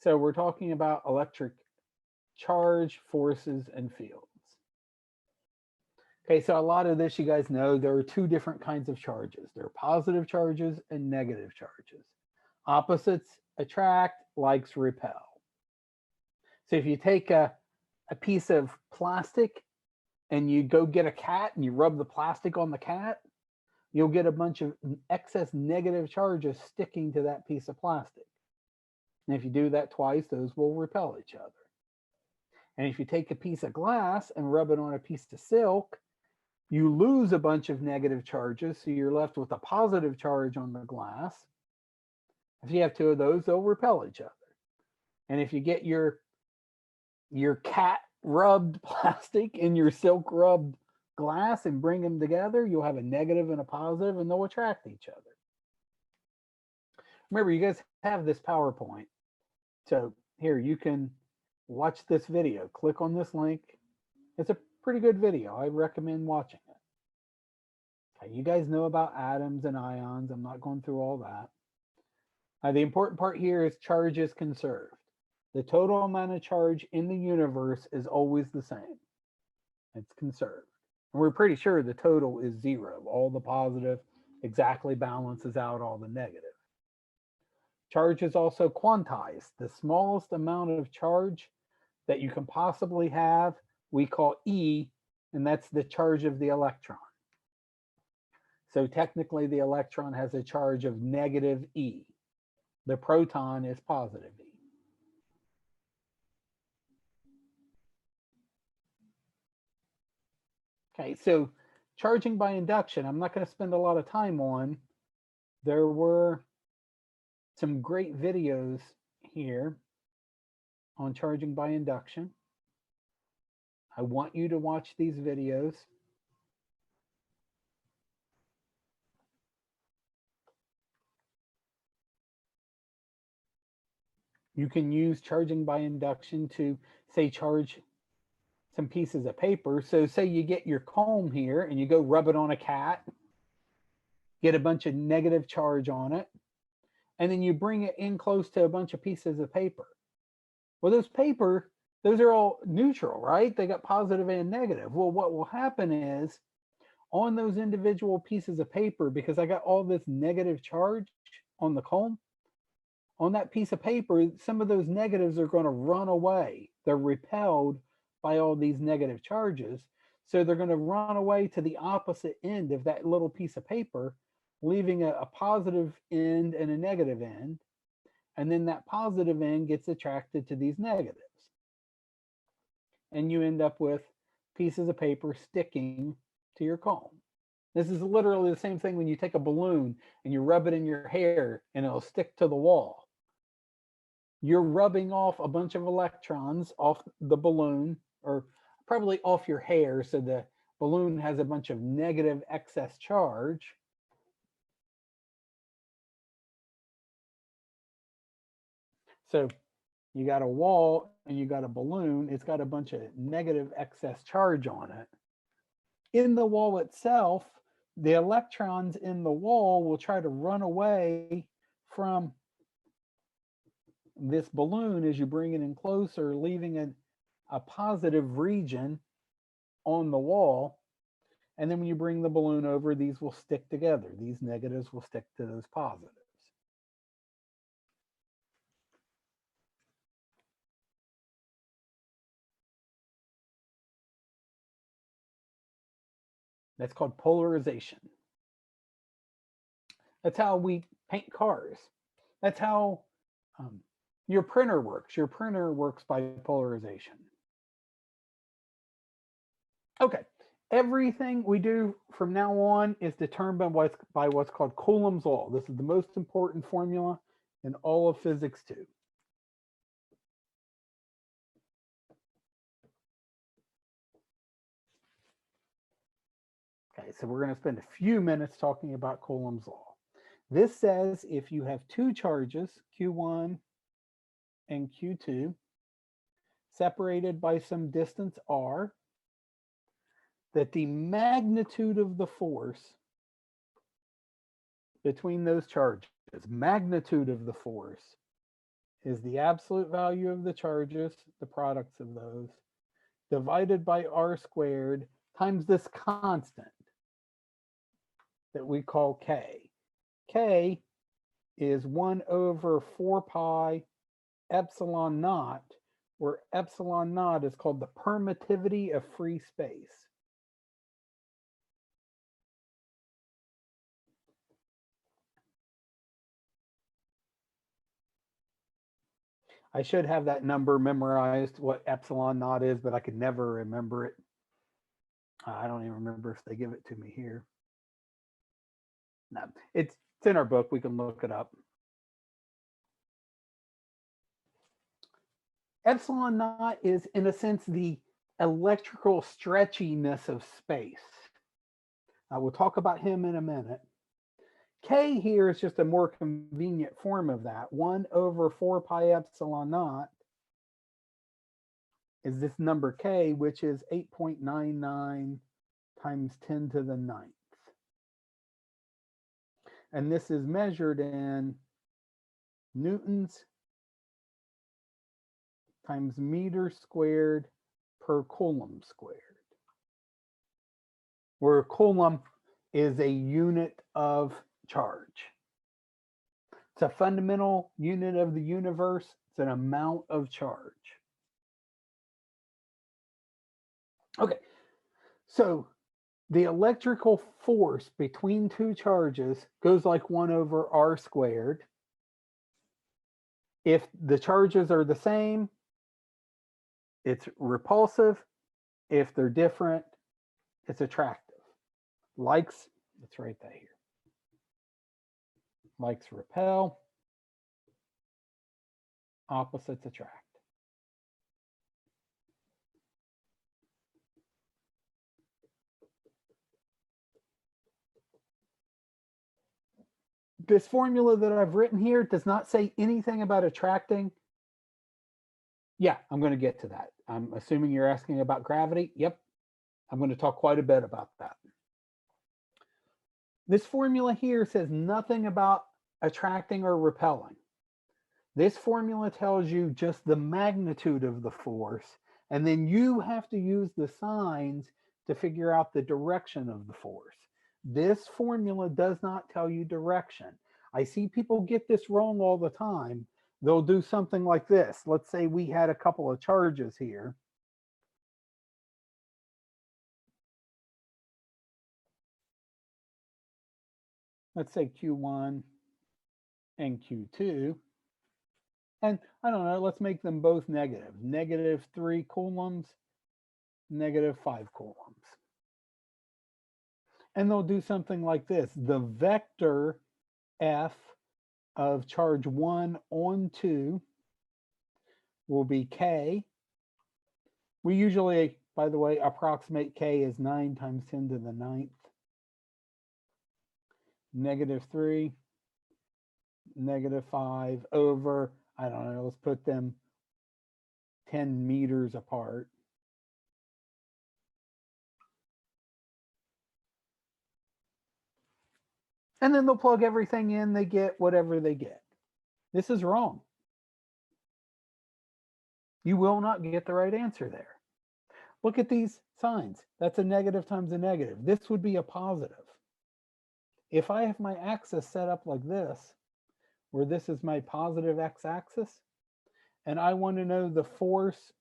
So we're talking about electric charge, forces, and fields. Okay, so a lot of this you guys know, there are two different kinds of charges. There are positive charges and negative charges. Opposites attract, likes repel. So if you take a piece of plastic and you go get a cat and you rub the plastic on the cat, you'll get a bunch of excess negative charges sticking to that piece of plastic. And if you do that twice, those will repel each other. And if you take a piece of glass and rub it on a piece of silk, you lose a bunch of negative charges, so you're left with a positive charge on the glass. If you have two of those, they'll repel each other. And if you get your cat rubbed plastic and your silk rubbed glass and bring them together, you'll have a negative and a positive, and they'll attract each other. Remember, you guys have this PowerPoint. So here, you can watch this video. Click on this link. It's a pretty good video. I recommend watching it. Okay, you guys know about atoms and ions. I'm not going through all that. The important part here is charge is conserved. The total amount of charge in the universe is always the same. It's conserved. And we're pretty sure the total is zero. All the positive exactly balances out all the negative. Charge is also quantized. The smallest amount of charge that you can possibly have, we call E, and that's the charge of the electron. So technically the electron has a charge of negative E. The proton is positive E. Okay, so charging by induction, I'm not going to spend a lot of time on. There were some great videos here on charging by induction. I want you to watch these videos. You can use charging by induction to, say, charge some pieces of paper. So say you get your comb here and you go rub it on a cat, get a bunch of negative charge on it, and then you bring it in close to a bunch of pieces of paper. Well, those are all neutral, right? They got positive and negative. Well, what will happen is on those individual pieces of paper, because I got all this negative charge on the comb, on that piece of paper, some of those negatives are going to run away. They're repelled by all these negative charges. So they're going to run away to the opposite end of that little piece of paper, leaving a positive end and a negative end. And then that positive end gets attracted to these negatives. And you end up with pieces of paper sticking to your comb. This is literally the same thing when you take a balloon and you rub it in your hair and it'll stick to the wall. You're rubbing off a bunch of electrons off the balloon, or probably off your hair, so the balloon has a bunch of negative excess charge. So you got a wall and you got a balloon, it's got a bunch of negative excess charge on it. In the wall itself, the electrons in the wall will try to run away from this balloon as you bring it in closer, leaving a positive region on the wall. And then when you bring the balloon over, these will stick together. These negatives will stick to those positives. That's called polarization. That's how we paint cars. That's how your printer works. Your printer works by polarization. Okay, everything we do from now on is determined by what's called Coulombs Law. This is the most important formula in all of physics too. Okay, so we're going to spend a few minutes talking about Coulombs Law. This says if you have two charges, Q1 and Q2, separated by some distance r, that the magnitude of the force between those charges, magnitude of the force, is the absolute value of the charges, the products of those, divided by r squared times this constant that we call k. K is 1 over 4 pi epsilon naught, where epsilon naught is called the permittivity of free space. I should have that number memorized, what epsilon naught is, but I could never remember it. I don't even remember if they give it to me here. No, it's in our book. We can look it up. Epsilon naught is, in a sense, the electrical stretchiness of space. I will talk about him in a minute. K here is just a more convenient form of that. 1 over 4 pi epsilon naught is this number K, which is 8.99 times 10 to the 9th. And this is measured in newtons times meters squared per coulomb squared, where a coulomb is a unit of charge. It's a fundamental unit of the universe. It's an amount of charge. Okay, so the electrical force between two charges goes like 1 over r squared. If the charges are the same, it's repulsive. If they're different, it's attractive. Likes, let's write that here. Likes repel, opposites attract. This formula that I've written here does not say anything about attracting. Yeah, I'm going to get to that. I'm assuming you're asking about gravity. Yep, I'm going to talk quite a bit about that. This formula here says nothing about attracting or repelling. This formula tells you just the magnitude of the force, and then you have to use the signs to figure out the direction of the force. This formula does not tell you direction. I see people get this wrong all the time. They'll do something like this. Let's say we had a couple of charges here. Let's say Q1 and Q2. And I don't know, let's make them both negative. -3 coulombs, -5 coulombs. And they'll do something like this. The vector F of charge 1 on 2 will be K. We usually, by the way, approximate K as 9 times 10 to the 9th. -3, -5 over, I don't know, let's put them 10 meters apart. And then they'll plug everything in, they get whatever they get. This is wrong. You will not get the right answer there. Look at these signs. That's a negative times a negative. This would be a positive. If I have my axis set up like this, where this is my positive x-axis, and I want to know the force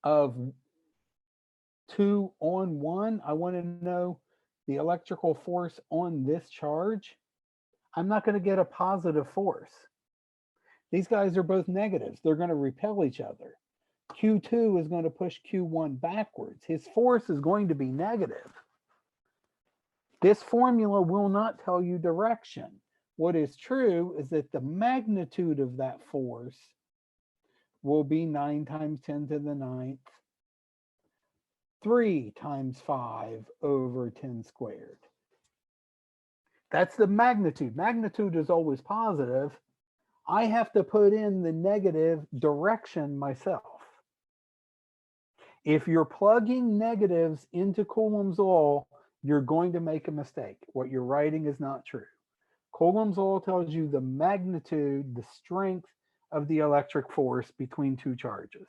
of 2 on 1, I want to know the electrical force on this charge, I'm not going to get a positive force. These guys are both negatives. They're going to repel each other. Q2 is going to push Q1 backwards. His force is going to be negative. This formula will not tell you direction. What is true is that the magnitude of that force will be 9 times 10 to the 9th, 3 times 5 over 10 squared. That's the magnitude. Magnitude is always positive. I have to put in the negative direction myself. If you're plugging negatives into Coulombs Law, you're going to make a mistake. What you're writing is not true. Coulombs Law tells you the magnitude, the strength of the electric force between two charges.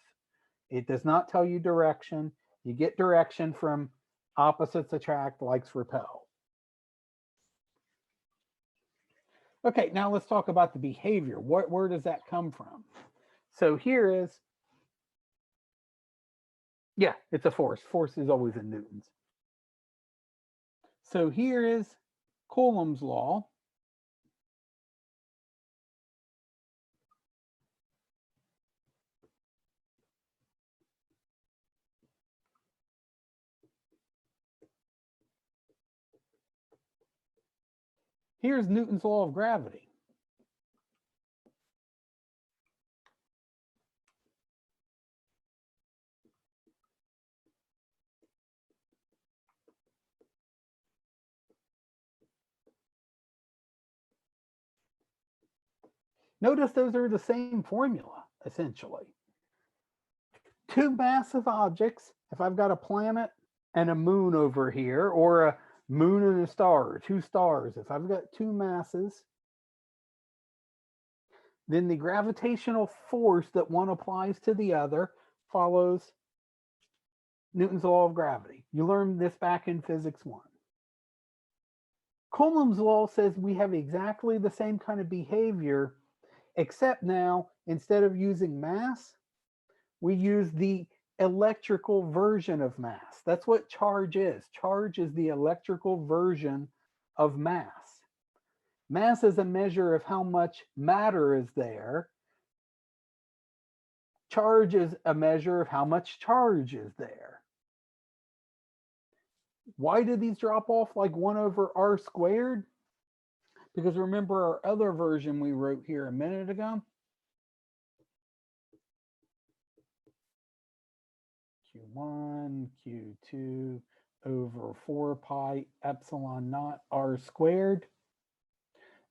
It does not tell you direction. You get direction from opposites attract, likes repel. Okay, now let's talk about the behavior. Where does that come from? So here is, yeah, it's a force. Force is always in newtons. So here is Coulombs law. Here's Newton's law of gravity. Notice those are the same formula, essentially. Two massive objects, if I've got a planet and a moon over here, or a moon and a star, two stars, if I've got two masses, then the gravitational force that one applies to the other follows Newton's law of gravity. You learned this back in Physics 1. Coulomb's law says we have exactly the same kind of behavior, except now, instead of using mass, we use the electrical version of mass. That's what charge is. Charge is the electrical version of mass. Mass is a measure of how much matter is there. Charge is a measure of how much charge is there. Why did these drop off like 1 over r squared? Because remember our other version we wrote here a minute ago? Q1, Q2 over 4 pi epsilon naught r squared.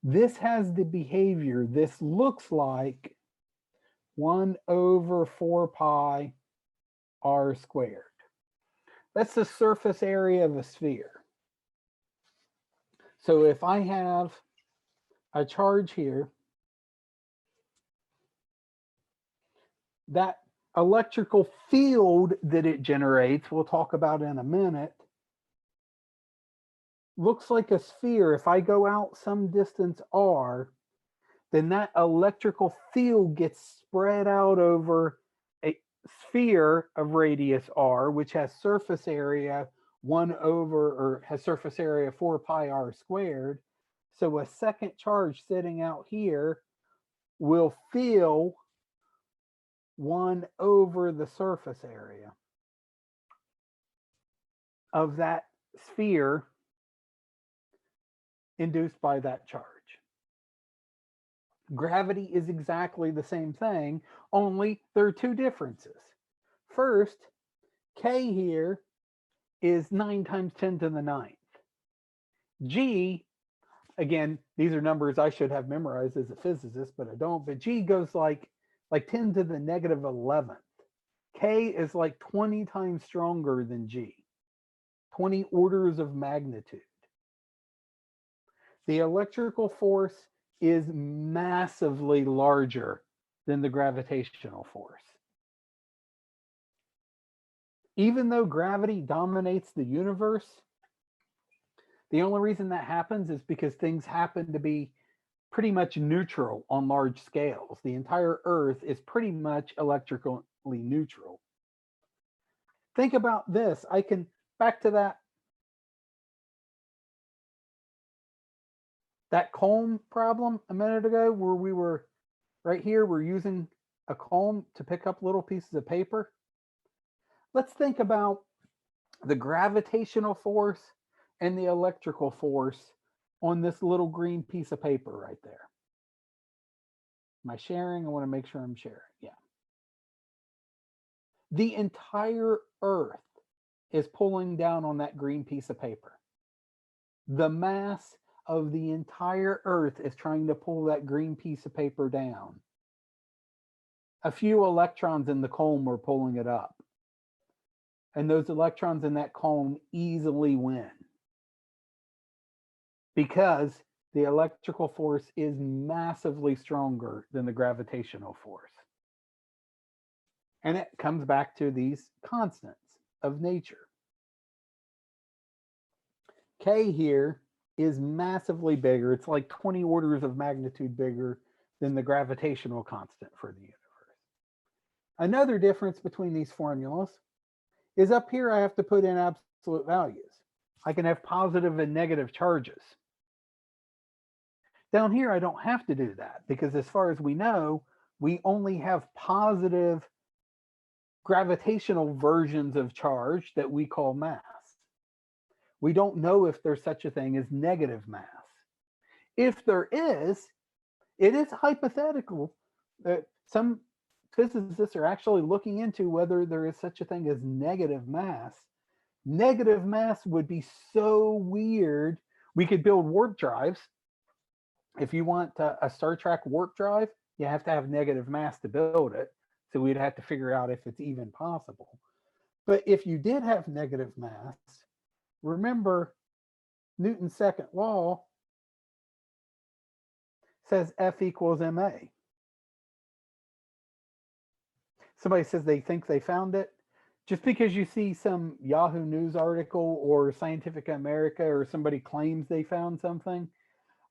This has the behavior. This looks like 1 over 4 pi r squared. That's the surface area of a sphere. So if I have a charge here, that electrical field that it generates, we'll talk about in a minute, looks like a sphere. If I go out some distance r, then that electrical field gets spread out over a sphere of radius r, which has surface area 1 over, or has surface area 4 pi r squared. So a second charge sitting out here will feel 1 over the surface area of that sphere induced by that charge. Gravity is exactly the same thing, only there are two differences. First, K here is 9 times 10 to the 9th. G, again, these are numbers I should have memorized as a physicist, but I don't, but G goes like 10 to the negative 11th. K is like 20 times stronger than G, 20 orders of magnitude. The electrical force is massively larger than the gravitational force. Even though gravity dominates the universe, the only reason that happens is because things happen to be pretty much neutral on large scales. The entire Earth is pretty much electrically neutral. Think about this. I can, back to that comb problem a minute ago, where we were right here, we're using a comb to pick up little pieces of paper. Let's think about the gravitational force and the electrical force on this little green piece of paper right there. Am I sharing? I want to make sure I'm sharing. Yeah. The entire Earth is pulling down on that green piece of paper. The mass of the entire Earth is trying to pull that green piece of paper down. A few electrons in the comb are pulling it up. And those electrons in that comb easily win, because the electrical force is massively stronger than the gravitational force. And it comes back to these constants of nature. K here is massively bigger. It's like 20 orders of magnitude bigger than the gravitational constant for the universe. Another difference between these formulas is up here I have to put in absolute values. I can have positive and negative charges. Down here I don't have to do that because as far as we know, we only have positive gravitational versions of charge that we call mass. We don't know if there's such a thing as negative mass. If there is, it is hypothetical that some physicists are actually looking into whether there is such a thing as negative mass. Negative mass would be so weird. We could build warp drives. If you want a Star Trek warp drive, you have to have negative mass to build it. So we'd have to figure out if it's even possible. But if you did have negative mass, remember Newton's second law says F equals ma. Somebody says they think they found it. Just because you see some Yahoo News article or Scientific America or somebody claims they found something,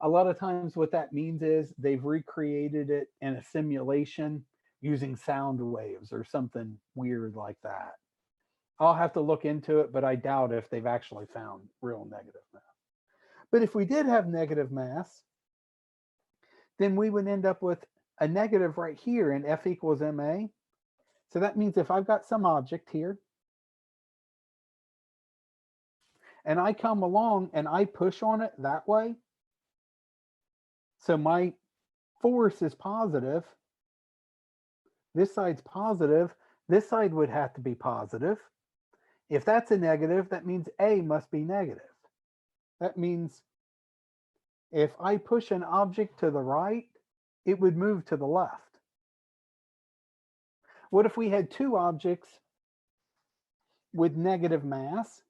a lot of times what that means is they've recreated it in a simulation using sound waves or something weird like that. I'll have to look into it, but I doubt if they've actually found real negative mass. But if we did have negative mass, then we would end up with a negative right here in F equals ma. So that means if I've got some object here and I come along and I push on it that way, so my force is positive, this side's positive, this side would have to be positive. If that's a negative, that means A must be negative. That means if I push an object to the right, it would move to the left. What if we had two objects with negative mass?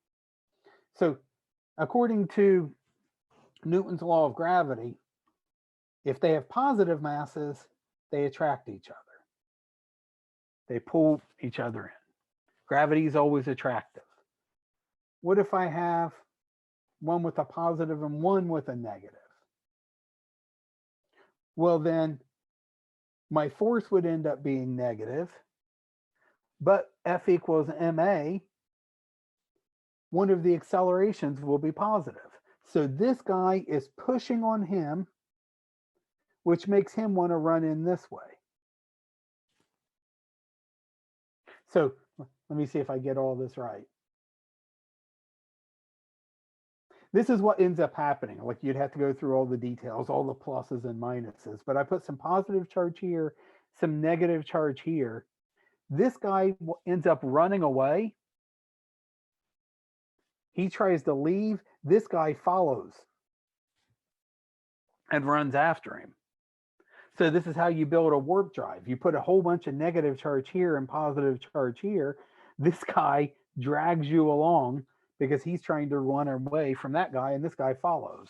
So according to Newton's law of gravity, if they have positive masses, they attract each other. They pull each other in. Gravity is always attractive. What if I have one with a positive and one with a negative? Well, then my force would end up being negative, but F equals ma, one of the accelerations will be positive. So this guy is pushing on him, which makes him want to run in this way. So let me see if I get all this right. This is what ends up happening. Like you'd have to go through all the details, all the pluses and minuses, but I put some positive charge here, some negative charge here. This guy ends up running away. He tries to leave. This guy follows and runs after him. So this is how you build a warp drive. You put a whole bunch of negative charge here and positive charge here. This guy drags you along because he's trying to run away from that guy and this guy follows.